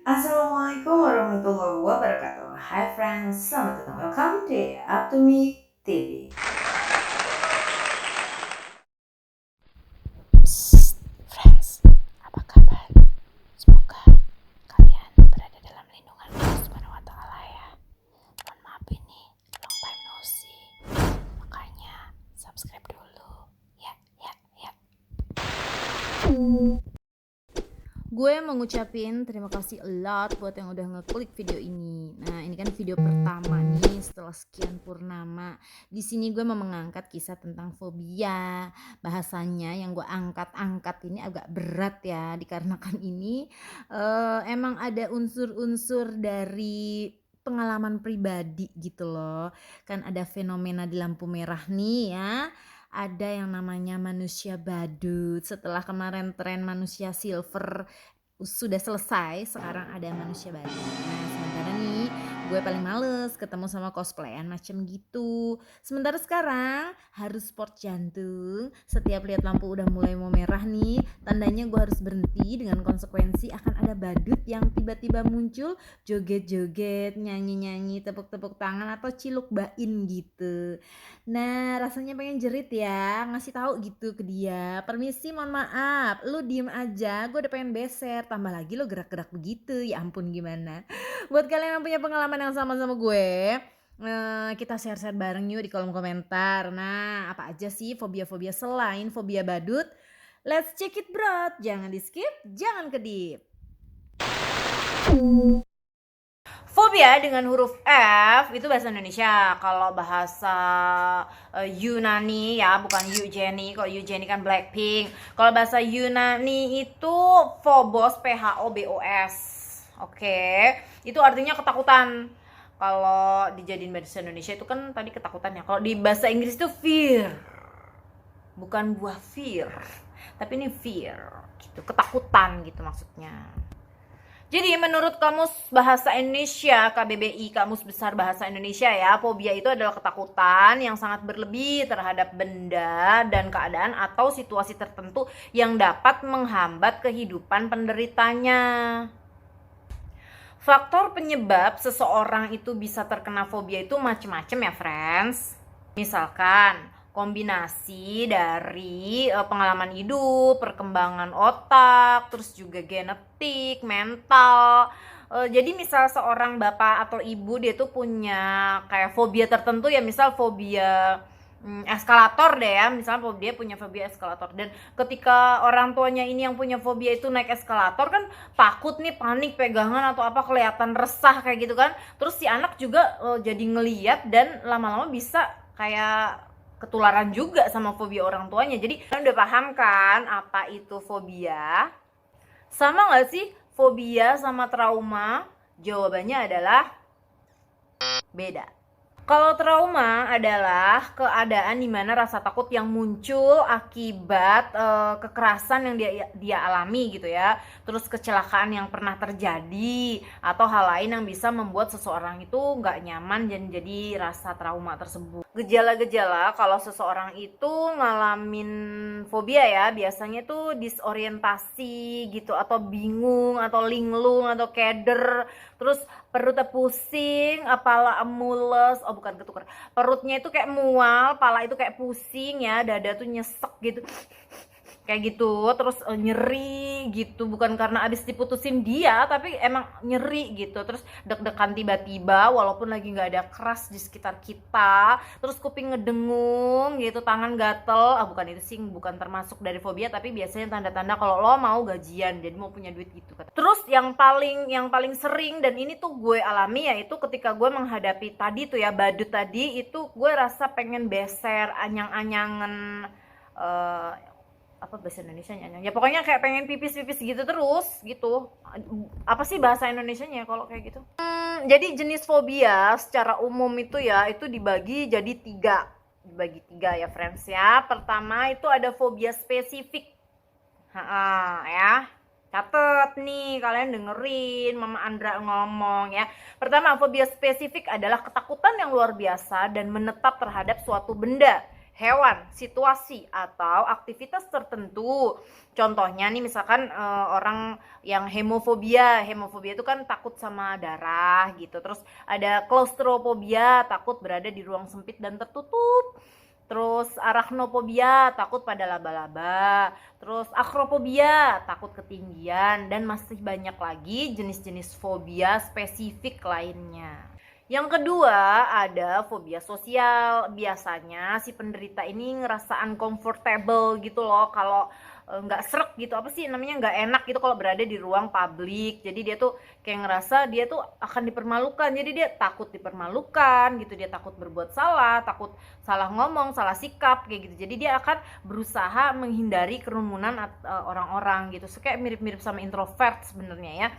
Assalamualaikum warahmatullahi wabarakatuh. Hai friends, selamat datang. Welcome to Up to Me TV. Friends, apa kabar? Semoga kalian berada dalam lindungan Allah Subhanahu wa Ta'ala ya. Mohon maaf ini long time no see, makanya subscribe dulu ya. Gue mau ngucapin terima kasih a lot buat yang udah ngeklik video ini. Nah, ini kan video pertama nih setelah sekian purnama. Di sini gue mau mengangkat kisah tentang fobia. Bahasanya yang gue angkat ini agak berat ya, dikarenakan ini emang ada unsur-unsur dari pengalaman pribadi gitu loh. Kan ada fenomena di lampu merah nih ya. Ada yang namanya manusia badut. Setelah kemarin tren manusia silver sudah selesai, sekarang ada manusia badut. Nah, sementara nih gue paling males ketemu sama cosplayan macam gitu. Sementara sekarang harus sport jantung. Setiap lihat lampu udah mulai mau merah nih, tandanya gue harus berhenti. Dengan konsekuensi akan ada badut yang tiba-tiba muncul, joget-joget, nyanyi-nyanyi, tepuk-tepuk tangan atau ciluk bain gitu. Nah, rasanya pengen jerit ya, ngasih tahu gitu ke dia. Permisi, mohon maaf, lu diem aja, gue udah pengen beser. Tambah lagi lo gerak-gerak begitu, ya ampun gimana. Buat kalian yang punya pengalaman yang sama gue, kita share-share bareng yuk di kolom komentar. Nah, apa aja sih fobia-fobia selain fobia badut? Let's check it bro, jangan di skip, jangan kedip. Fobia dengan huruf F itu bahasa Indonesia. Kalau bahasa Yunani ya, bukan Eugenie. Kalau Eugenie kan Blackpink. Kalau bahasa Yunani itu phobos, PHOBOS. Oke. Itu artinya ketakutan. Kalau dijadiin bahasa Indonesia itu kan tadi ketakutan ya. Kalau di bahasa Inggris itu fear. Bukan buah fear, tapi ini fear gitu, ketakutan gitu maksudnya. Jadi menurut Kamus Bahasa Indonesia, KBBI, Kamus Besar Bahasa Indonesia ya, fobia itu adalah ketakutan yang sangat berlebih terhadap benda dan keadaan atau situasi tertentu yang dapat menghambat kehidupan penderitanya. Faktor penyebab seseorang itu bisa terkena fobia itu macam-macam ya friends. Misalkan kombinasi dari pengalaman hidup, perkembangan otak, terus juga genetik, mental. Jadi misal seorang bapak atau ibu dia tuh punya kayak fobia tertentu ya, misal fobia eskalator deh ya, misalnya dia punya fobia eskalator, dan ketika orang tuanya ini yang punya fobia itu naik eskalator kan takut nih, panik, pegangan atau apa, kelihatan resah kayak gitu kan. Terus si anak juga jadi ngeliat dan lama-lama bisa kayak ketularan juga sama fobia orang tuanya. Jadi kalian udah paham kan apa itu fobia? Sama gak sih fobia sama trauma? Jawabannya adalah beda. Kalau trauma adalah keadaan dimana rasa takut yang muncul akibat kekerasan yang dia alami gitu ya, terus kecelakaan yang pernah terjadi atau hal lain yang bisa membuat seseorang itu nggak nyaman dan jadi rasa trauma tersebut. Gejala-gejala kalau seseorang itu ngalamin fobia ya, biasanya tuh disorientasi gitu, atau bingung, atau linglung, atau keder, terus perutnya pusing, kepala mules, bukan ketukar, perutnya itu kayak mual, kepala itu kayak pusing ya, dada tuh nyesek gitu kayak gitu, terus nyeri gitu, bukan karena abis diputusin dia tapi emang nyeri gitu, terus deg-degan tiba-tiba walaupun lagi nggak ada keras di sekitar kita, terus kuping ngedengung gitu, tangan gatel. Bukan itu sih, bukan termasuk dari fobia, tapi biasanya tanda-tanda kalau lo mau gajian, jadi mau punya duit gitu kan. Terus yang paling sering, dan ini tuh gue alami, yaitu ketika gue menghadapi tadi tuh ya, badut tadi, itu gue rasa pengen beser, anyang-anyangan, apa bahasa Indonesianya ya, pokoknya kayak pengen pipis gitu terus gitu. Apa sih bahasa Indonesianya kalau kayak gitu? Jadi jenis fobia secara umum itu ya, itu dibagi tiga ya friends ya. Pertama itu ada fobia spesifik. Ya, catet nih, kalian dengerin Mama Andra ngomong ya. Pertama, fobia spesifik adalah ketakutan yang luar biasa dan menetap terhadap suatu benda, hewan, situasi, atau aktivitas tertentu. Contohnya nih misalkan orang yang hemofobia. Hemofobia itu kan takut sama darah gitu. Terus ada klaustrofobia, takut berada di ruang sempit dan tertutup. Terus arachnofobia, takut pada laba-laba. Terus acrophobia, takut ketinggian. Dan masih banyak lagi jenis-jenis fobia spesifik lainnya. Yang kedua ada fobia sosial. Biasanya si penderita ini ngerasa uncomfortable gitu loh kalau nggak srek gitu, apa sih namanya, nggak enak gitu kalau berada di ruang publik. Jadi dia tuh kayak ngerasa dia tuh akan dipermalukan, jadi dia takut dipermalukan gitu, dia takut berbuat salah, takut salah ngomong, salah sikap kayak gitu. Jadi dia akan berusaha menghindari kerumunan orang-orang gitu. So, kayak mirip-mirip sama introvert sebenarnya ya.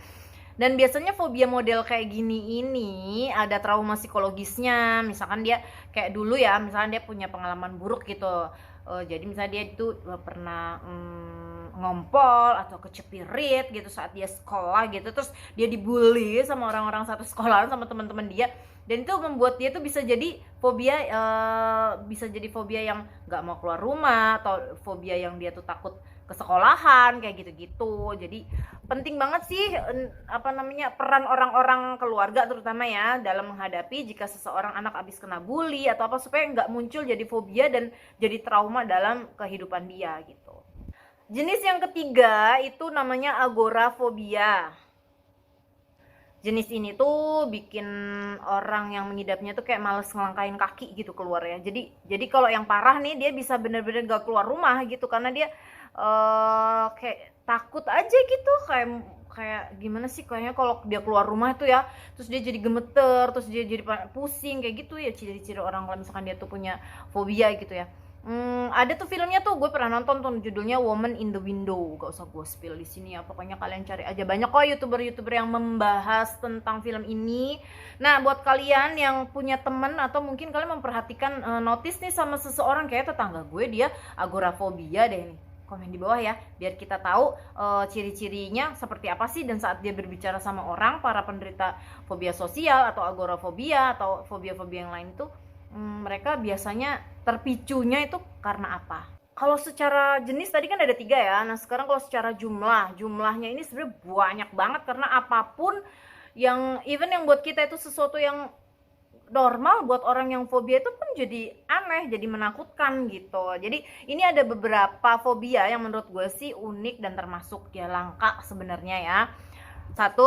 Dan biasanya fobia model kayak gini ini ada trauma psikologisnya. Misalkan dia kayak dulu ya, misalkan dia punya pengalaman buruk gitu. Jadi misalnya dia itu pernah ngompol atau kecepirit gitu saat dia sekolah gitu. Terus dia dibully sama orang-orang satu sekolah, sama teman-teman dia. Dan itu membuat dia tuh bisa jadi fobia yang nggak mau keluar rumah, atau fobia yang dia tuh takut ke sekolahan kayak gitu-gitu. Jadi penting banget sih peran orang-orang keluarga terutama ya dalam menghadapi jika seseorang anak habis kena bully atau apa, supaya nggak muncul jadi fobia dan jadi trauma dalam kehidupan dia gitu. Jenis yang ketiga itu namanya agorafobia. Jenis ini tuh bikin orang yang mengidapnya tuh kayak males ngelangkain kaki gitu keluar ya. Jadi kalau yang parah nih dia bisa bener-bener gak keluar rumah gitu karena dia kayak takut aja gitu, kayak gimana sih, kayaknya kalau dia keluar rumah itu ya, terus dia jadi gemeter, terus dia jadi pusing kayak gitu ya, ciri-ciri orang kalau misalkan dia tuh punya fobia gitu ya. Ada tuh filmnya tuh, gue pernah nonton tuh, judulnya Woman in the Window. Gak usah gue spill di sini ya, pokoknya kalian cari aja, banyak kok youtuber yang membahas tentang film ini. Nah, buat kalian yang punya temen atau mungkin kalian memperhatikan notice nih sama seseorang, kayak tetangga gue dia agorafobia deh nih, komen di bawah ya, biar kita tahu ciri-cirinya seperti apa sih. Dan saat dia berbicara sama orang, para penderita fobia sosial atau agorafobia atau fobia-fobia yang lain itu, mereka biasanya terpicunya itu karena apa. Kalau secara jenis tadi kan ada 3 ya. Nah sekarang kalau secara jumlahnya ini sebenarnya banyak banget, karena apapun yang even yang buat kita itu sesuatu yang normal, buat orang yang fobia itu pun jadi aneh, jadi menakutkan gitu. Jadi ini ada beberapa fobia yang menurut gue sih unik dan termasuk ya langka sebenarnya ya. 1,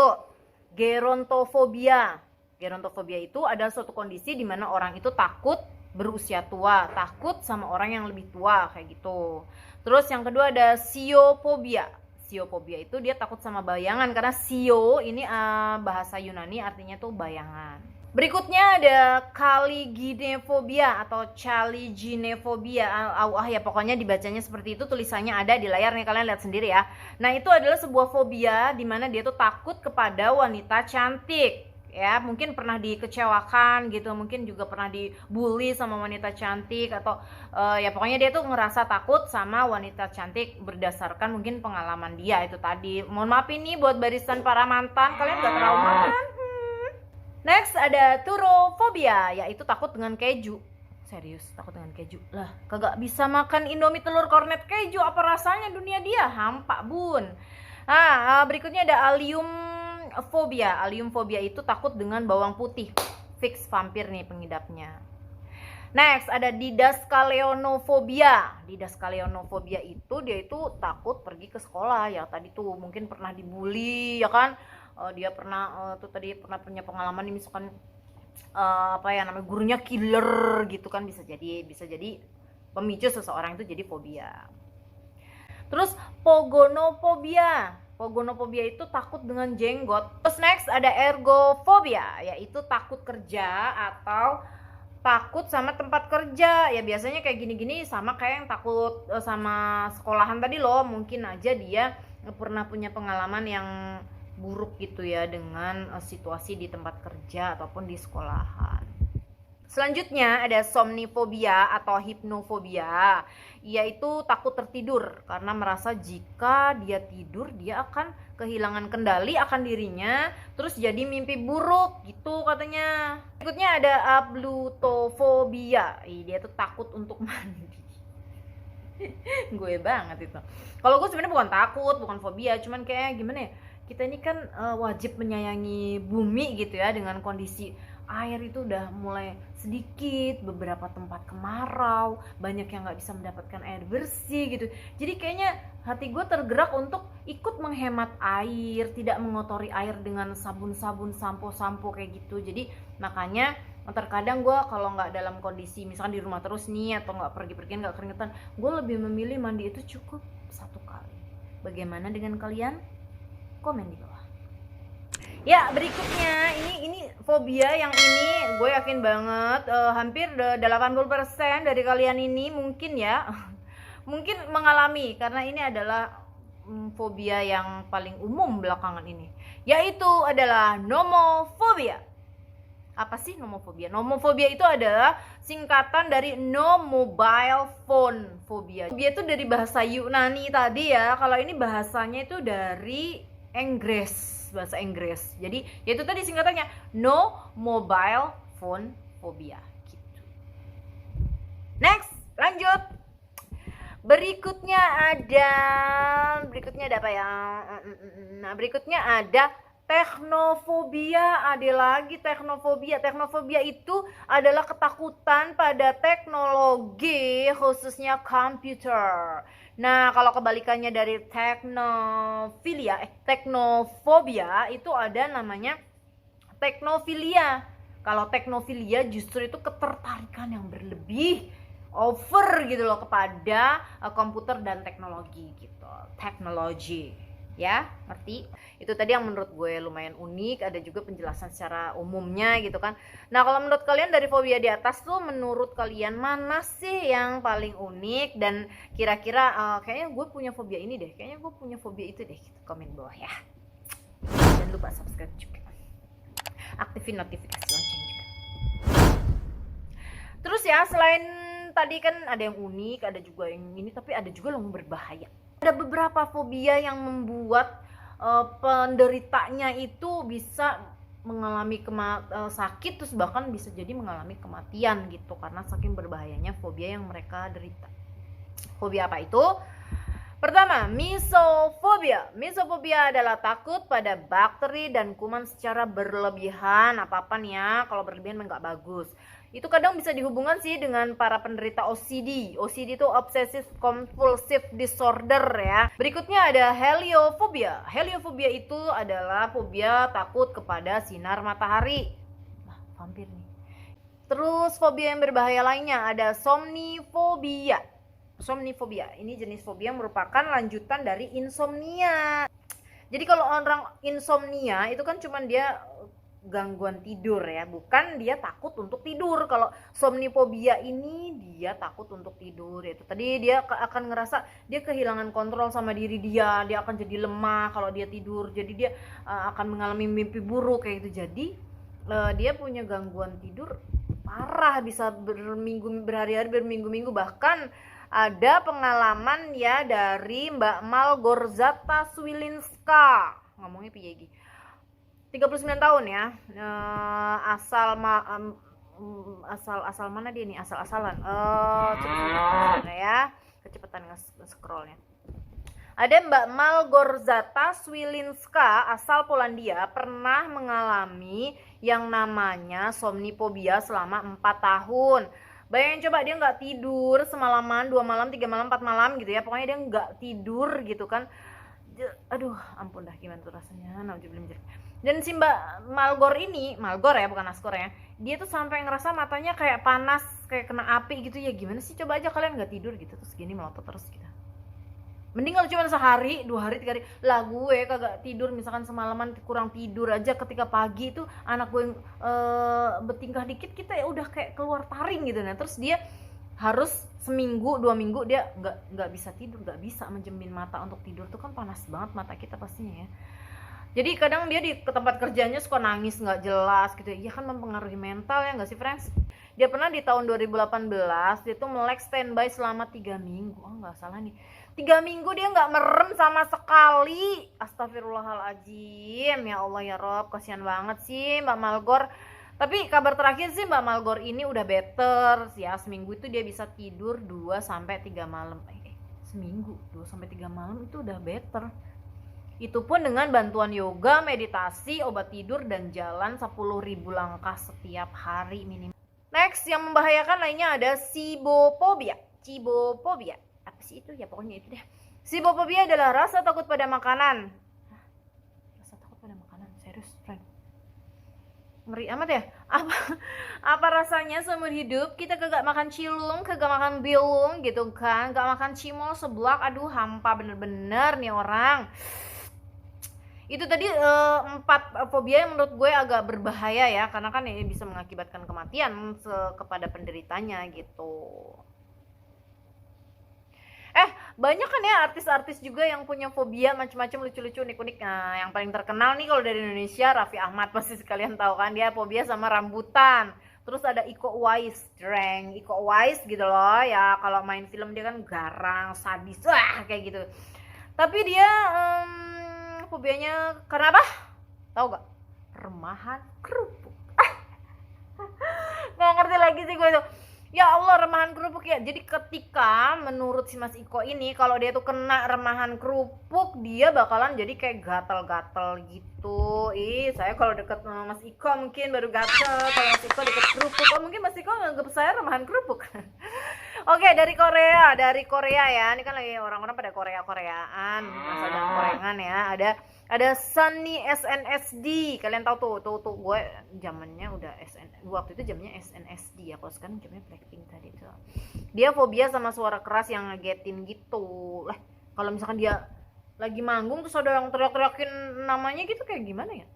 gerontofobia. Gerontofobia itu adalah suatu kondisi di mana orang itu takut berusia tua, takut sama orang yang lebih tua kayak gitu. Terus yang kedua ada siofobia. Siofobia itu dia takut sama bayangan, karena sio ini bahasa Yunani artinya tuh bayangan. Berikutnya ada kaliginefobia atau chaliginefobia. Ya pokoknya dibacanya seperti itu, tulisannya ada di layar nih, kalian lihat sendiri ya. Nah itu adalah sebuah fobia di mana dia tuh takut kepada wanita cantik ya. Mungkin pernah dikecewakan gitu, mungkin juga pernah dibully sama wanita cantik, atau ya pokoknya dia tuh ngerasa takut sama wanita cantik berdasarkan mungkin pengalaman dia itu tadi. Mohon maaf ini buat barisan para mantan, kalian gak trauma kan? Next ada turofobia, yaitu takut dengan keju. Serius, takut dengan keju. Lah, kagak bisa makan Indomie telur kornet keju, apa rasanya dunia dia? Hampa bun. Nah, berikutnya ada aliumfobia. Aliumfobia itu takut dengan bawang putih. Fix vampir nih pengidapnya. Next ada didaskaleonofobia. Didaskaleonofobia itu dia itu takut pergi ke sekolah ya. Tadi tuh mungkin pernah dibully ya kan. Dia pernah punya pengalaman nih, misalkan gurunya killer gitu kan, bisa jadi pemicu seseorang itu jadi fobia. Terus pogonofobia. Pogonofobia itu takut dengan jenggot. Terus next ada ergofobia, yaitu takut kerja atau takut sama tempat kerja. Ya biasanya kayak gini-gini sama kayak yang takut sama sekolahan tadi loh. Mungkin aja dia pernah punya pengalaman yang buruk gitu ya dengan situasi di tempat kerja ataupun di sekolahan. Selanjutnya ada somnifobia atau hipnofobia, yaitu takut tertidur karena merasa jika dia tidur dia akan kehilangan kendali akan dirinya, terus jadi mimpi buruk gitu katanya. Berikutnya ada ablutofobia, dia tuh takut untuk mandi. Gue banget itu. Kalau gue sebenarnya bukan takut, bukan fobia, cuman kayak gimana ya, kita ini kan wajib menyayangi bumi gitu ya, dengan kondisi air itu udah mulai sedikit, beberapa tempat kemarau, banyak yang nggak bisa mendapatkan air bersih gitu. Jadi kayaknya hati gue tergerak untuk ikut menghemat air, tidak mengotori air dengan sabun-sabun, sampo-sampo kayak gitu. Jadi makanya terkadang gue kalau nggak dalam kondisi misalkan di rumah terus nih, atau nggak pergi-pergi, nggak keringetan, gue lebih memilih mandi itu cukup 1 kali. Bagaimana dengan kalian? Komen di bawah. Ya, berikutnya ini fobia yang ini gue yakin banget hampir 80% dari kalian ini mungkin ya mungkin mengalami, karena ini adalah fobia yang paling umum belakangan ini, yaitu adalah nomofobia. Apa sih nomofobia? Nomofobia itu adalah singkatan dari no mobile phone phobia. Fobia itu dari bahasa Yunani tadi ya. Kalau ini bahasanya itu dari bahasa Inggris. Jadi yaitu tadi singkatannya no mobile phone phobia gitu. Next, lanjut. Berikutnya ada apa ya? Nah, berikutnya ada teknofobia. Ada lagi teknofobia. Teknofobia itu adalah ketakutan pada teknologi, khususnya komputer. Nah, kalau kebalikannya dari teknofobia itu ada namanya teknofilia. Kalau teknofilia justru itu ketertarikan yang berlebih, over gitu loh, kepada komputer dan teknologi gitu. Teknologi. Ya, ngerti? Itu tadi yang menurut gue lumayan unik, ada juga penjelasan secara umumnya gitu kan. Nah, kalau menurut kalian dari fobia di atas tuh, menurut kalian mana sih yang paling unik, dan kira-kira kayaknya gue punya fobia ini deh, kayaknya gue punya fobia itu deh, gitu. Komen di bawah ya. Jangan lupa subscribe juga, aktifin notifikasi lonceng juga. Terus ya, selain tadi kan ada yang unik, ada juga yang ini, tapi ada juga yang berbahaya. Ada beberapa fobia yang membuat penderitanya itu bisa mengalami sakit, terus bahkan bisa jadi mengalami kematian gitu, karena saking berbahayanya fobia yang mereka derita. Fobia apa itu? Pertama, misofobia. Misofobia adalah takut pada bakteri dan kuman secara berlebihan. Apa-apa nih ya, kalau berlebihan nggak bagus. Itu kadang bisa dihubungkan sih dengan para penderita OCD. OCD itu Obsessive Compulsive Disorder ya. Berikutnya ada heliofobia. Heliofobia itu adalah fobia takut kepada sinar matahari. Nah, vampir nih. Terus fobia yang berbahaya lainnya ada somnifobia. Somnifobia ini jenis fobia merupakan lanjutan dari insomnia. Jadi kalau orang insomnia itu kan cuman dia gangguan tidur ya, bukan dia takut untuk tidur. Kalau somnifobia ini dia takut untuk tidur, yaitu tadi dia akan ngerasa dia kehilangan kontrol sama diri dia akan jadi lemah kalau dia tidur, jadi dia akan mengalami mimpi buruk kayak gitu. Jadi dia punya gangguan tidur parah, bisa berhari-hari, berminggu-minggu. Bahkan ada pengalaman ya dari Mbak Malgorzata Swilinska, ngomongnya piye 39 tahun ya, asal mana dia nih, asal-asalan, cepet ya, kecepatan nge-scrollnya. Ada Mbak Malgorzata Swilinska, asal Polandia, pernah mengalami yang namanya somnifobia selama 4 tahun. Bayangin coba, dia nggak tidur semalaman, 2 malam, 3 malam, 4 malam gitu ya, pokoknya dia nggak tidur gitu kan. Aduh, ampun dah, gimana tuh rasanya, dan si Mbak Malgor ya, bukan Askor ya, dia tuh sampai ngerasa matanya kayak panas, kayak kena api gitu ya. Gimana sih, coba aja kalian nggak tidur gitu terus gini melotot terus gitu. Mending kalau cuma sehari, 2 hari, 3 hari lah. Gue kagak tidur misalkan semalaman, kurang tidur aja, ketika pagi itu anak gue bertingkah dikit, kita ya udah kayak keluar taring gitu. Nah terus dia harus seminggu 2 minggu dia nggak bisa tidur, nggak bisa menjamin mata untuk tidur. Tuh kan panas banget mata kita pastinya ya. Jadi kadang dia di tempat kerjanya suka nangis nggak jelas gitu ya, kan mempengaruhi mental ya nggak sih friends? Dia pernah di tahun 2018 dia tuh melek standby selama 3 minggu. Oh nggak salah nih, 3 minggu dia nggak merem sama sekali. Astagfirullahaladzim, ya Allah ya Rob, kasihan banget sih Mbak Malgor. Tapi kabar terakhir sih Mbak Malgor ini udah better ya. Seminggu itu dia bisa tidur 2-3 malam. Seminggu 2-3 malam itu udah better. Itu pun dengan bantuan yoga, meditasi, obat tidur, dan jalan 10.000 langkah setiap hari minimal. Next, yang membahayakan lainnya ada sibofobia. Cibofobia. Apa sih itu? Ya pokoknya itu deh. Sibofobia adalah rasa takut pada makanan. Rasa takut pada makanan? Serius, friend? Ngeri amat ya. Apa rasanya seumur hidup kita kagak makan cilung, kagak makan bilung gitu kan, kagak makan cimol seblak. Aduh, hampa bener-bener nih orang. Itu tadi 4 fobia yang menurut gue agak berbahaya ya, karena kan ini bisa mengakibatkan kematian kepada penderitanya gitu. Banyak kan ya artis-artis juga yang punya fobia macam-macam, lucu-lucu, unik-unik. Nah, yang paling terkenal nih kalau dari Indonesia, Raffi Ahmad, pasti sekalian tahu kan, dia fobia sama rambutan. Terus ada Iko Uwais, Iko Uwais gitu loh ya, kalau main film dia kan garang, sadis, kayak gitu. Tapi dia fobianya karena apa? Tahu gak? Remahan kerupuk. Nggak ngerti lagi sih gue tuh. Ya Allah, remahan kerupuk ya. Jadi ketika menurut si Mas Iko ini, kalau dia tuh kena remahan kerupuk, dia bakalan jadi kayak gatal-gatal gitu. Saya kalau deket sama Mas Iko mungkin baru gatal. Kalau Mas Iko deket kerupuk, mungkin Mas Iko nganggep saya remahan kerupuk. Oke, dari Korea ya. Ini kan lagi orang-orang pada Koreaan, masa dan Korean ya. Ada Sunny SNSD. Kalian tahu tuh gue zamannya udah waktu itu zamannya SNSD ya. Kalau sekarang zamannya Blackpink tadi tuh. Dia fobia sama suara keras yang ngagetin gitu. Kalau misalkan dia lagi manggung terus ada yang teriak-teriakin namanya gitu, kayak gimana ya?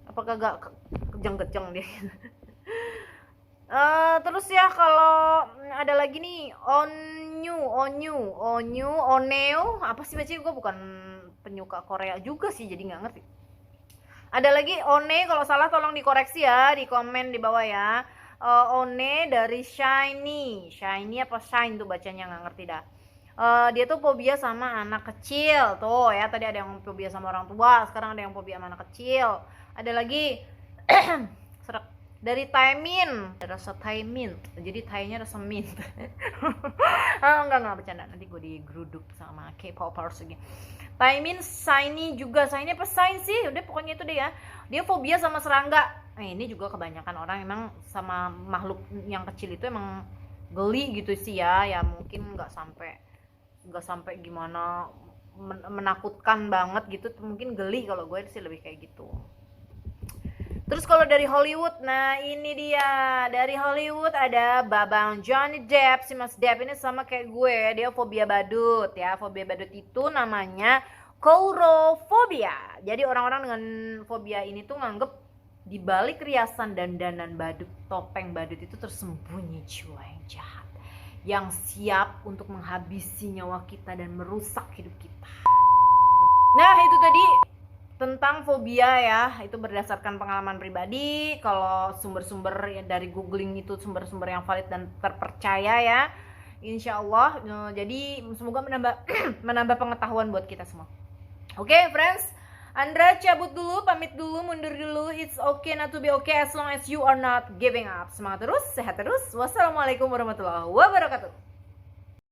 Apakah gak kejang-kejang dia? Terus ya kalau ada lagi nih Oneo, apa sih bacanya? Gue bukan penyuka Korea juga sih, jadi nggak ngerti. Ada lagi One, kalau salah tolong dikoreksi ya, di komen di bawah ya. One dari Shiny apa Shine tuh bacanya, nggak ngerti dah. Dia tuh fobia sama anak kecil tuh ya. Tadi ada yang fobia sama orang tua, sekarang ada yang fobia sama anak kecil. Ada lagi serak dari Taimin, rasa Taimin, jadi Thainya rasa mint. Enggak bercanda, nanti gue digeruduk sama K-popers lagi. Taimin, Shiny juga, Shiny apa Shine sih, udah pokoknya itu deh ya. Dia fobia sama serangga. Ini juga kebanyakan orang emang sama makhluk yang kecil itu emang geli gitu sih ya. Ya mungkin nggak sampai gimana menakutkan banget gitu, mungkin geli. Kalau gue sih lebih kayak gitu. Terus kalau dari Hollywood, nah ini dia. Dari Hollywood ada Babang Johnny Depp. Si Mas Depp ini sama kayak gue, dia fobia badut ya. Fobia badut itu namanya coulrophobia. Jadi orang-orang dengan fobia ini tuh nganggep di balik riasan dandanan badut, topeng badut itu tersembunyi jiwa yang jahat, yang siap untuk menghabisi nyawa kita dan merusak hidup kita. Nah itu tadi tentang fobia ya, itu berdasarkan pengalaman pribadi. Kalau sumber-sumber dari googling itu sumber-sumber yang valid dan terpercaya ya, insya Allah. Jadi semoga menambah pengetahuan buat kita semua. Oke, friends, Andra cabut dulu, pamit dulu, mundur dulu. It's okay not to be okay as long as you are not giving up. Semangat terus, sehat terus. Wassalamualaikum warahmatullahi wabarakatuh.